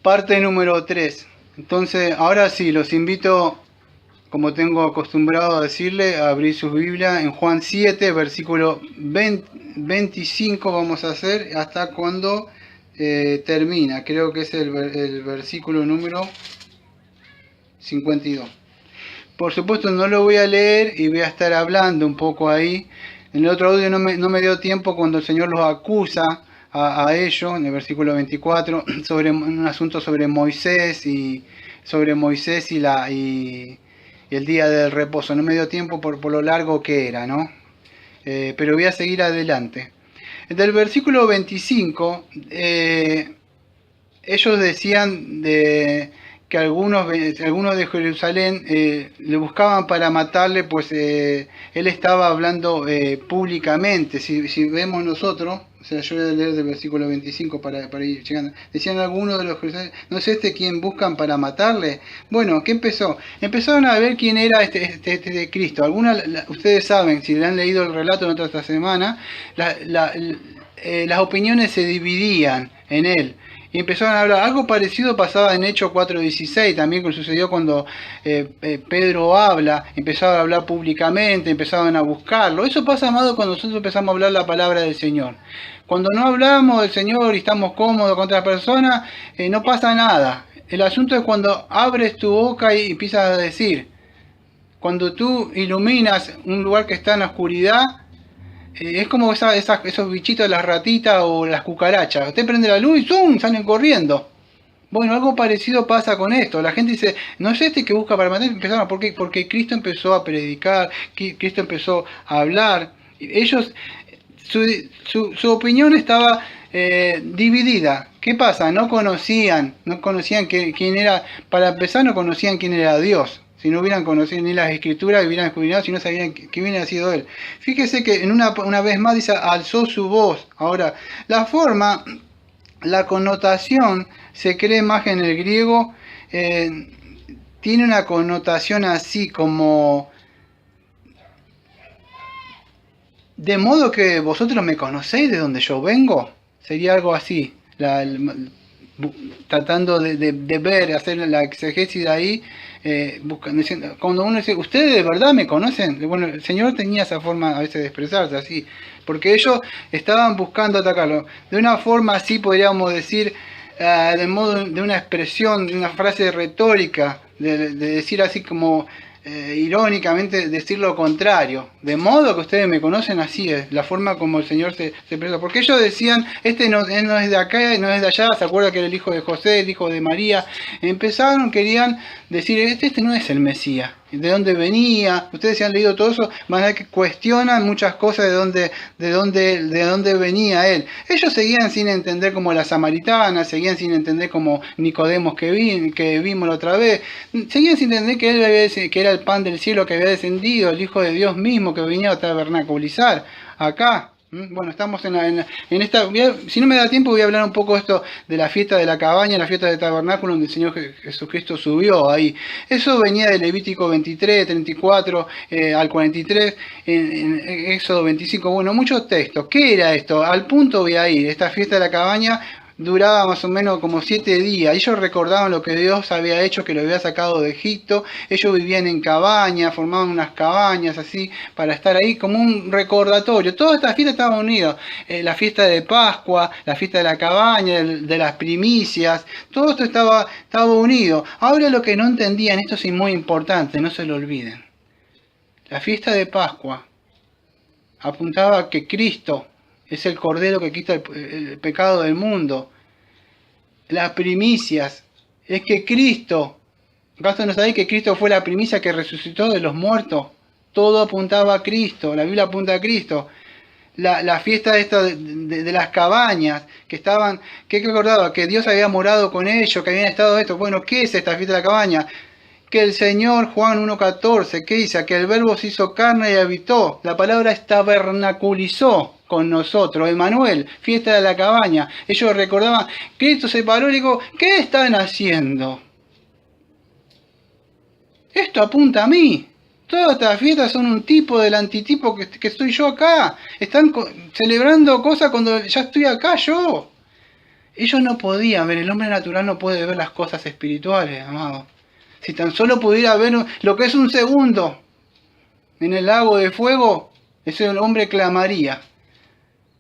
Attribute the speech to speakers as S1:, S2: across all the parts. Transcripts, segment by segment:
S1: Parte número 3. Entonces, ahora sí, los invito, como tengo acostumbrado a decirle, a abrir sus Biblias en Juan 7, versículo 25 vamos a hacer hasta cuando termina. Creo que es el versículo número 52. Por supuesto no lo voy a leer y voy a estar hablando un poco ahí. En el otro audio no me dio tiempo cuando el Señor los acusa a ellos, en el versículo 24, sobre un asunto sobre Moisés y el día del reposo. No me dio tiempo por lo largo que era, ¿no? Pero voy a seguir adelante. Del versículo 25, ellos decían que algunos de Jerusalén le buscaban para matarle, pues él estaba hablando públicamente. Si vemos nosotros, o sea, yo voy a leer del versículo 25 para ir llegando. Decían algunos de los Jerusalén, ¿no es este quien buscan para matarle? Bueno, ¿qué empezó? Empezaron a ver quién era este Cristo. Ustedes saben, si le han leído el relato en otra semana, las opiniones se dividían en él. Y empezaron a hablar. Algo parecido pasaba en Hechos 4:16, también que sucedió cuando Pedro habla, empezaron a hablar públicamente, empezaron a buscarlo. Eso pasa, amado, cuando nosotros empezamos a hablar la palabra del Señor. Cuando no hablamos del Señor y estamos cómodos con otras personas, no pasa nada. El asunto es cuando abres tu boca y empiezas a decir. Cuando tú iluminas un lugar que está en la oscuridad, es como esos bichitos, las ratitas o las cucarachas. Usted prende la luz y ¡zum! Salen corriendo. Bueno, algo parecido pasa con esto. La gente dice, no es este que busca para matar. Empezaron, porque Cristo empezó a predicar, Cristo empezó a hablar. Ellos, su opinión estaba dividida. ¿Qué pasa? No conocían quién era. Para empezar, no conocían quién era Dios. Si no hubieran conocido ni las escrituras, hubieran escudriñado, si no sabían que hubiera sido él. Fíjese que una vez más dice, alzó su voz. Ahora, la connotación, se cree más en el griego, tiene una connotación así como, de modo que vosotros me conocéis de donde yo vengo. Sería algo así, tratando de ver, hacer la exegesis de ahí. Cuando uno dice, ¿ustedes de verdad me conocen? Bueno, el Señor tenía esa forma a veces de expresarse así, porque ellos estaban buscando atacarlo. De una forma así podríamos decir, de modo de una expresión, de una frase retórica, de decir así como irónicamente decir lo contrario. De modo que ustedes me conocen, así es la forma como el Señor se expresa. Porque ellos decían, él no es de acá, no es de allá, se acuerda que era el hijo de José, el hijo de María. Querían decir, este no es el Mesías. ¿De dónde venía? Ustedes se han leído todo eso, más que cuestionan muchas cosas de dónde venía él. Ellos seguían sin entender como la samaritana, seguían sin entender como Nicodemos que vimos la otra vez, seguían sin entender que era el pan del cielo que había descendido, el Hijo de Dios mismo que venía a tabernaculizar acá. Bueno, estamos en esta. Si no me da tiempo, voy a hablar un poco esto de la fiesta de la cabaña, la fiesta del tabernáculo, donde el Señor Jesucristo subió ahí. Eso venía de Levítico 23, 34 al 43, en Éxodo 25. Bueno, muchos textos. ¿Qué era esto? Al punto voy a ir. Esta fiesta de la cabaña duraba más o menos como 7 días. Ellos recordaban lo que Dios había hecho, que lo había sacado de Egipto. Ellos vivían en cabañas, formaban unas cabañas así para estar ahí como un recordatorio. Todas estas fiestas estaban unidas. La fiesta de Pascua, la fiesta de la cabaña, de las primicias, todo esto estaba unido. Ahora lo que no entendían, esto es muy importante, no se lo olviden. La fiesta de Pascua apuntaba a que Cristo es el Cordero que quita el pecado del mundo. Las primicias es que Cristo, ¿acaso no sabéis que Cristo fue la primicia que resucitó de los muertos? Todo apuntaba a Cristo, la Biblia apunta a Cristo. La fiesta esta de las cabañas, que recordaba que Dios había morado con ellos, que habían estado esto. Bueno, ¿qué es esta fiesta de la cabaña? Que el Señor, Juan 1:14, ¿qué dice? Que el Verbo se hizo carne y habitó. La palabra es tabernaculizó con nosotros. Emmanuel, fiesta de la cabaña. Ellos recordaban, Cristo se paró y dijo, ¿qué están haciendo? Esto apunta a mí. Todas estas fiestas son un tipo del antitipo que estoy yo acá. Están celebrando cosas cuando ya estoy acá yo. Ellos no podían ver, el hombre natural no puede ver las cosas espirituales, amado. Si tan solo pudiera ver lo que es un segundo en el lago de fuego, ese hombre clamaría.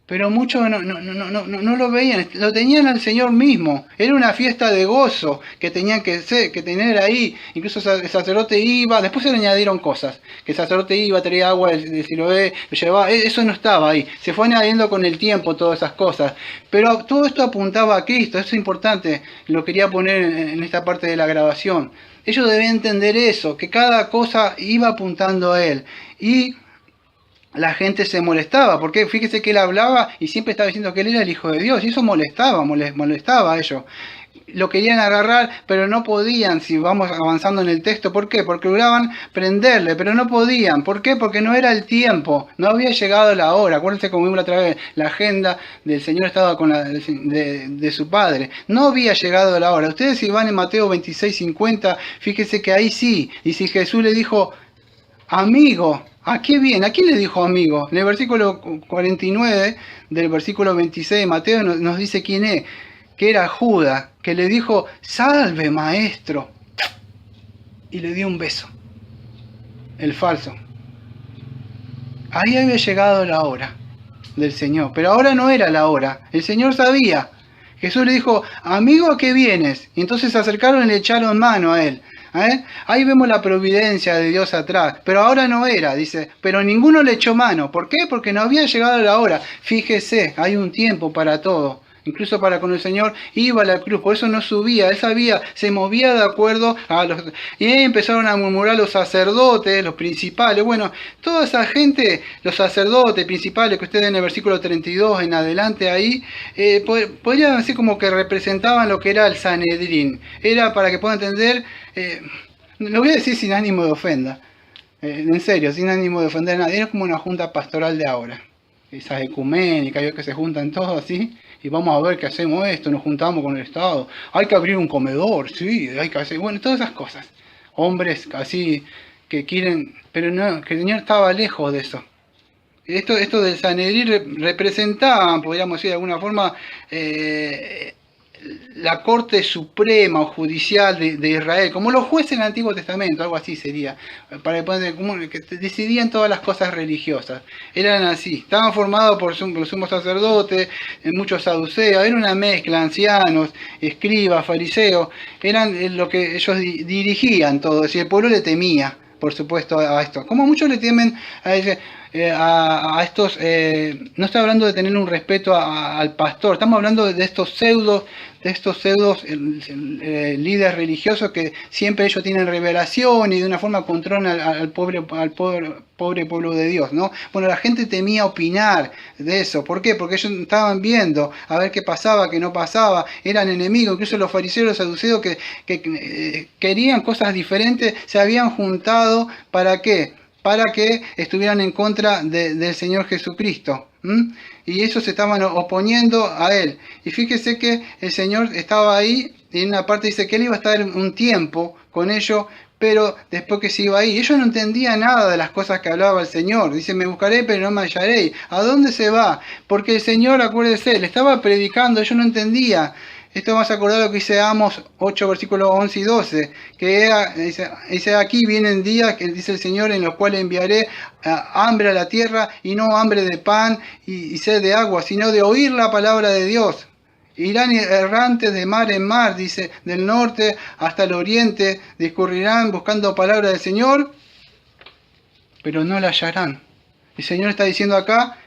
S1: Pero muchos no lo veían, lo tenían al Señor mismo. Era una fiesta de gozo que tenían que tener ahí. Incluso el sacerdote iba, después se le añadieron cosas. Que el sacerdote iba, traía agua del Siloé, lo llevaba, eso no estaba ahí. Se fue añadiendo con el tiempo todas esas cosas. Pero todo esto apuntaba a Cristo, eso es importante, lo quería poner en esta parte de la grabación. Ellos debían entender eso, que cada cosa iba apuntando a Él. Y la gente se molestaba, porque fíjese que él hablaba y siempre estaba diciendo que él era el Hijo de Dios, y eso molestaba a ellos. Lo querían agarrar, pero no podían, si vamos avanzando en el texto. ¿Por qué? Porque lograban prenderle, pero no podían. ¿Por qué? Porque no era el tiempo, no había llegado la hora. Acuérdense, como vimos la otra vez, la agenda del Señor estaba con la de su Padre. No había llegado la hora. Ustedes si van en Mateo 26:50, fíjense que ahí sí, y si Jesús le dijo, amigo, ¿a qué viene? ¿A quién le dijo amigo? En el versículo 49 del versículo 26 de Mateo nos dice quién es, que era Judas, que le dijo, salve maestro, y le dio un beso, el falso. Ahí había llegado la hora del Señor, pero ahora no era la hora, el Señor sabía. Jesús le dijo, amigo, ¿a qué vienes? Y entonces se acercaron y le echaron mano a él. Ahí vemos la providencia de Dios atrás, pero ahora no era, dice, pero ninguno le echó mano. ¿Por qué? Porque no había llegado la hora. Fíjese, hay un tiempo para todo. Incluso para con el Señor iba a la cruz, por eso no subía, él sabía, se movía de acuerdo a los... Y ahí empezaron a murmurar los sacerdotes, los principales, bueno, toda esa gente, los sacerdotes principales que ustedes en el versículo 32 en adelante ahí, podrían decir como que representaban lo que era el Sanedrín. Era, para que puedan entender, lo voy a decir sin ánimo de ofenda, en serio, sin ánimo de ofender a nadie, era como una junta pastoral de ahora. Esas ecuménicas, que se juntan todos así, y vamos a ver qué hacemos esto, nos juntamos con el Estado, hay que abrir un comedor, sí, hay que hacer, bueno, todas esas cosas. Hombres así que quieren, pero no, que el Señor estaba lejos de eso. Esto del Sanedrín representaba, podríamos decir de alguna forma, la Corte Suprema o Judicial de Israel, como los jueces en el Antiguo Testamento, algo así sería, para que decidían todas las cosas religiosas. Eran así, estaban formados por los sumos sacerdotes, muchos saduceos, era una mezcla, ancianos, escribas, fariseos, eran lo que ellos dirigían todo, y el pueblo le temía, por supuesto, a esto. Como muchos le temen a estos, no estoy hablando de tener un respeto al pastor, estamos hablando de estos pseudos líderes religiosos que siempre ellos tienen revelación y de una forma controlan al pobre pueblo de Dios, ¿no? Bueno, la gente temía opinar de eso. ¿Por qué? Porque ellos estaban viendo a ver qué pasaba, qué no pasaba, eran enemigos, incluso los fariseos, los saduceos que querían cosas diferentes, se habían juntado. ¿Para qué? Para que estuvieran en contra del Señor Jesucristo. Y ellos se estaban oponiendo a Él. Y fíjese que el Señor estaba ahí, y en una parte dice que Él iba a estar un tiempo con ellos, pero después que se iba ahí, ellos no entendían nada de las cosas que hablaba el Señor. Dice, me buscaré, pero no me hallaréis. ¿A dónde se va? Porque el Señor, acuérdese, le estaba predicando, ellos no entendían. Esto vamos a acordar lo que dice Amos 8, versículos 11 y 12, que dice aquí vienen días, que dice el Señor, en los cuales enviaré hambre a la tierra, y no hambre de pan y sed de agua, sino de oír la palabra de Dios. Irán errantes de mar en mar, dice, del norte hasta el oriente, discurrirán buscando palabra del Señor, pero no la hallarán. El Señor está diciendo acá,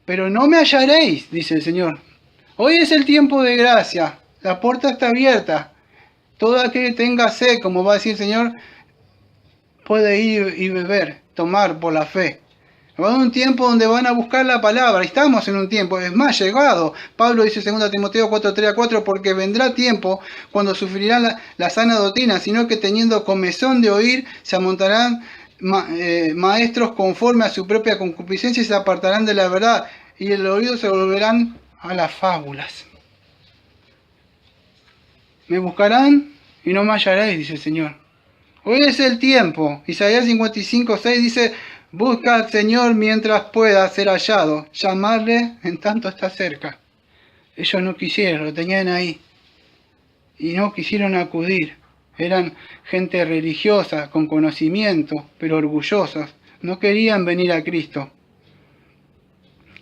S1: pero no me hallaréis, dice el Señor. Hoy es el tiempo de gracia. La puerta está abierta. Todo aquel que tenga sed, como va a decir el Señor, puede ir y beber, tomar por la fe. Va a haber un tiempo donde van a buscar la palabra. Estamos en un tiempo, es más, llegado. Pablo dice en 2 Timoteo 4, 3 a 4, porque vendrá tiempo cuando sufrirán la sana doctrina, sino que teniendo comezón de oír, se amontarán maestros conforme a su propia concupiscencia y se apartarán de la verdad, y el oído se volverán a las fábulas. Me buscarán y no me hallaréis, dice el Señor. Hoy es el tiempo. Isaías 55, 6 dice, busca al Señor mientras pueda ser hallado. Llamarle en tanto está cerca. Ellos no quisieron, lo tenían ahí. Y no quisieron acudir. Eran gente religiosa, con conocimiento, pero orgullosas. No querían venir a Cristo.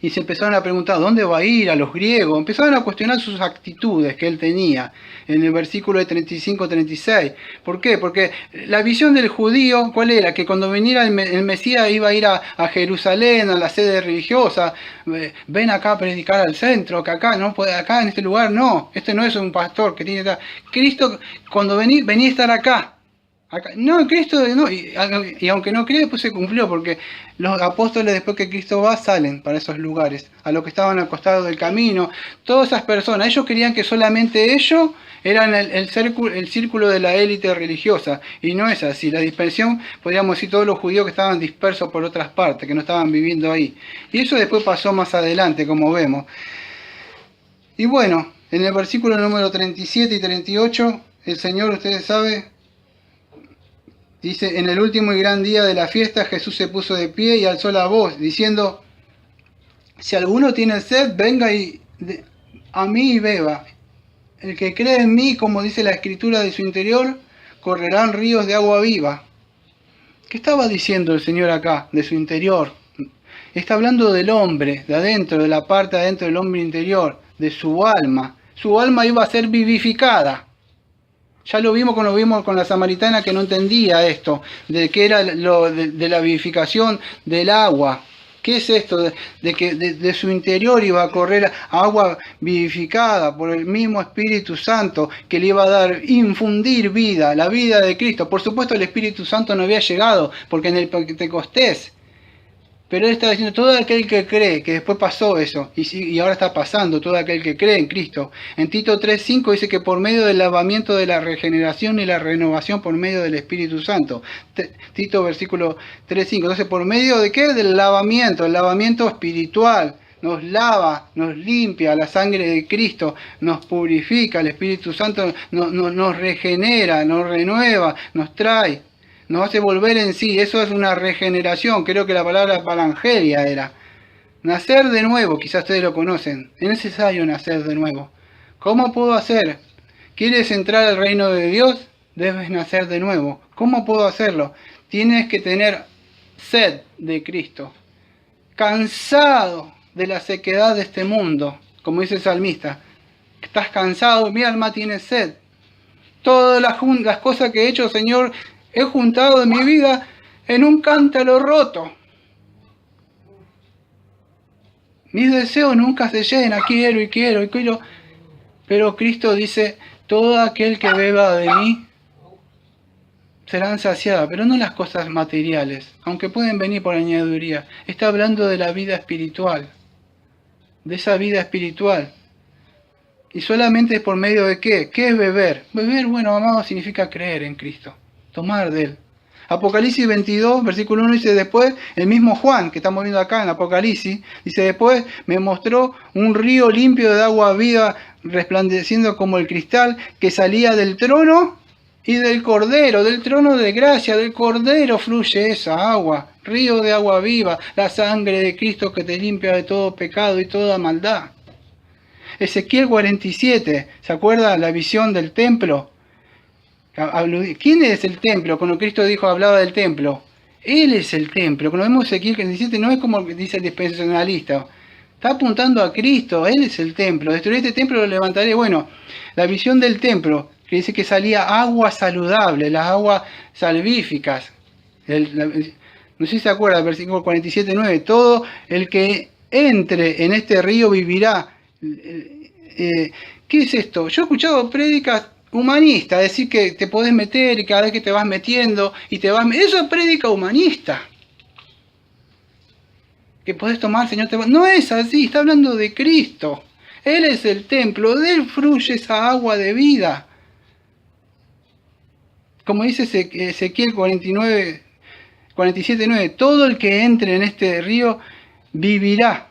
S1: Y se empezaron a preguntar, ¿dónde va a ir? A los griegos. Empezaron a cuestionar sus actitudes que él tenía en el versículo de 35-36. ¿Por qué? Porque la visión del judío, ¿cuál era? Que cuando viniera el Mesías iba a ir a Jerusalén, a la sede religiosa. Ven acá a predicar al centro, que acá no puede, acá en este lugar no. Este no es un pastor que tiene que estar. Cristo, cuando venía a estar acá. No, Cristo no, y aunque no cree, pues se cumplió, porque los apóstoles después que Cristo va salen para esos lugares, a los que estaban al costado del camino, todas esas personas, ellos querían que solamente ellos eran el círculo de la élite religiosa, y no es así. La dispersión, podríamos decir, todos los judíos que estaban dispersos por otras partes, que no estaban viviendo ahí, y eso después pasó más adelante, como vemos. Y bueno, en el versículo número 37 y 38, el Señor, ustedes saben, dice, en el último y gran día de la fiesta Jesús se puso de pie y alzó la voz, diciendo, si alguno tiene sed, venga a mí y beba. El que cree en mí, como dice la Escritura, de su interior correrán ríos de agua viva. ¿Qué estaba diciendo el Señor acá, de su interior? Está hablando del hombre, de adentro, de la parte de adentro del hombre interior, de su alma. Su alma iba a ser vivificada. Ya lo vimos con la samaritana que no entendía esto, de qué era de la vivificación del agua. ¿Qué es esto? De que de su interior iba a correr agua vivificada por el mismo Espíritu Santo que le iba a dar, infundir vida, la vida de Cristo. Por supuesto el Espíritu Santo no había llegado, porque en el Pentecostés. Pero él está diciendo, todo aquel que cree, que después pasó eso, y ahora está pasando, todo aquel que cree en Cristo. En Tito 3:5 dice que por medio del lavamiento de la regeneración y la renovación por medio del Espíritu Santo. Tito versículo 3:5. Entonces, ¿por medio de qué? Del lavamiento, el lavamiento espiritual. Nos lava, nos limpia, la sangre de Cristo nos purifica, el Espíritu Santo nos regenera, nos renueva, nos trae. Nos hace volver en sí, eso es una regeneración, creo que la palabra parangelia era. Nacer de nuevo, quizás ustedes lo conocen, es necesario nacer de nuevo. ¿Cómo puedo hacer? ¿Quieres entrar al reino de Dios? Debes nacer de nuevo. ¿Cómo puedo hacerlo? Tienes que tener sed de Cristo, cansado de la sequedad de este mundo, como dice el salmista. Estás cansado, mi alma tiene sed. Todas las cosas que he hecho, Señor, he juntado de mi vida en un cántaro roto. Mis deseos nunca se llenan, quiero y quiero y quiero. Pero Cristo dice, todo aquel que beba de mí serán saciadas, pero no las cosas materiales, aunque pueden venir por añadiduría. Está hablando de la vida espiritual, de esa vida espiritual. Y solamente es por medio de ¿qué? ¿Qué es beber? Beber, bueno, amado, significa creer en Cristo. Tomar de él. Apocalipsis 22, versículo 1 dice, después, el mismo Juan, que estamos viendo acá en Apocalipsis, dice, después me mostró un río limpio de agua viva, resplandeciendo como el cristal, que salía del trono y del Cordero, del trono de gracia, del Cordero fluye esa agua, río de agua viva, la sangre de Cristo que te limpia de todo pecado y toda maldad. Ezequiel 47, ¿se acuerda la visión del templo? ¿Quién es el templo? Cuando Cristo dijo, hablaba del templo. Él es el templo. Cuando vemos Ezequiel 17, no es como dice el dispensacionalista. Está apuntando a Cristo. Él es el templo. Destruiré este templo, lo levantaré. Bueno, la visión del templo, que dice que salía agua saludable, las aguas salvíficas. No sé si se acuerda, el versículo 47:9. Todo el que entre en este río vivirá. ¿Qué es esto? Yo he escuchado prédicas humanista, decir que te podés meter y cada vez que te vas metiendo y te vas... Eso es prédica humanista. Que podés tomar, Señor, no es así, está hablando de Cristo. Él es el templo, de él fluye esa agua de vida. Como dice Ezequiel 47:9, todo el que entre en este río vivirá.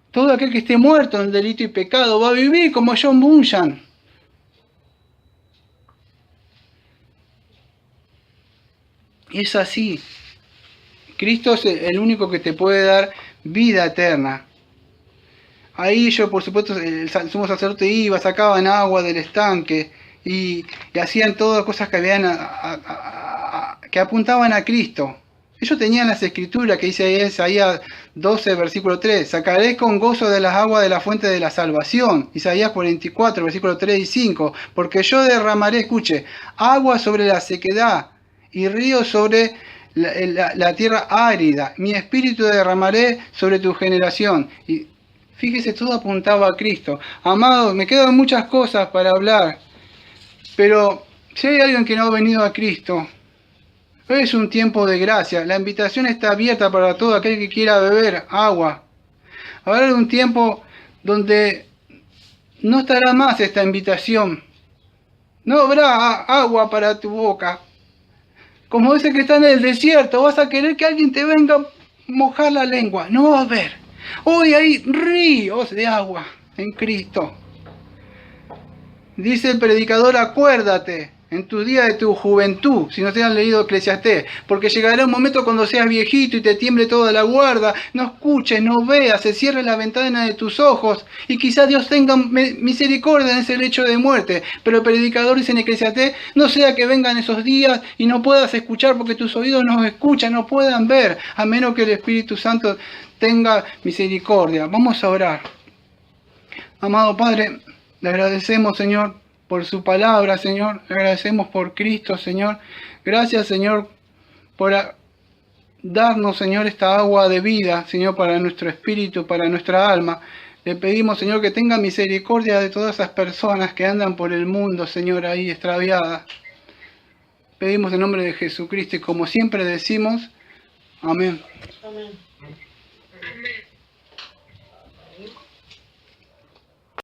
S1: Todo aquel que esté muerto en delito y pecado va a vivir como John Bunyan. Es así. Cristo es el único que te puede dar vida eterna. Ahí yo, por supuesto, el sumo sacerdote iba, sacaban agua del estanque y hacían todas cosas que, que apuntaban a Cristo. Ellos tenían las escrituras que dice Isaías 12, versículo 3, sacaré con gozo de las aguas de la fuente de la salvación. Isaías 44, versículo 3 y 5, porque yo derramaré, escuche, agua sobre la sequedad y ríos sobre la tierra árida. Mi espíritu derramaré sobre tu generación. Y fíjese, todo apuntaba a Cristo. Amados, me quedan muchas cosas para hablar, pero si hay alguien que no ha venido a Cristo, hoy es un tiempo de gracia. La invitación está abierta para todo aquel que quiera beber agua. Habrá un tiempo donde no estará más esta invitación. No habrá agua para tu boca. Como ese que está en el desierto, vas a querer que alguien te venga a mojar la lengua. No va a haber. Hoy hay ríos de agua en Cristo. Dice el predicador, acuérdate en tu día de tu juventud, si no te han leído Eclesiastés, porque llegará un momento cuando seas viejito y te tiemble toda la guarda, no escuches, no veas, se cierre la ventana de tus ojos y quizás Dios tenga misericordia en ese lecho de muerte. Pero el predicador dice en Eclesiastés, no sea que vengan esos días y no puedas escuchar porque tus oídos no escuchan, no puedan ver, a menos que el Espíritu Santo tenga misericordia. Vamos a orar. Amado Padre, le agradecemos, Señor, por su palabra, Señor. Le agradecemos por Cristo, Señor. Gracias, Señor, por darnos, Señor, esta agua de vida, Señor, para nuestro espíritu, para nuestra alma. Le pedimos, Señor, que tenga misericordia de todas esas personas que andan por el mundo, Señor, ahí extraviadas. Pedimos en nombre de Jesucristo y como siempre decimos, amén.
S2: Amén.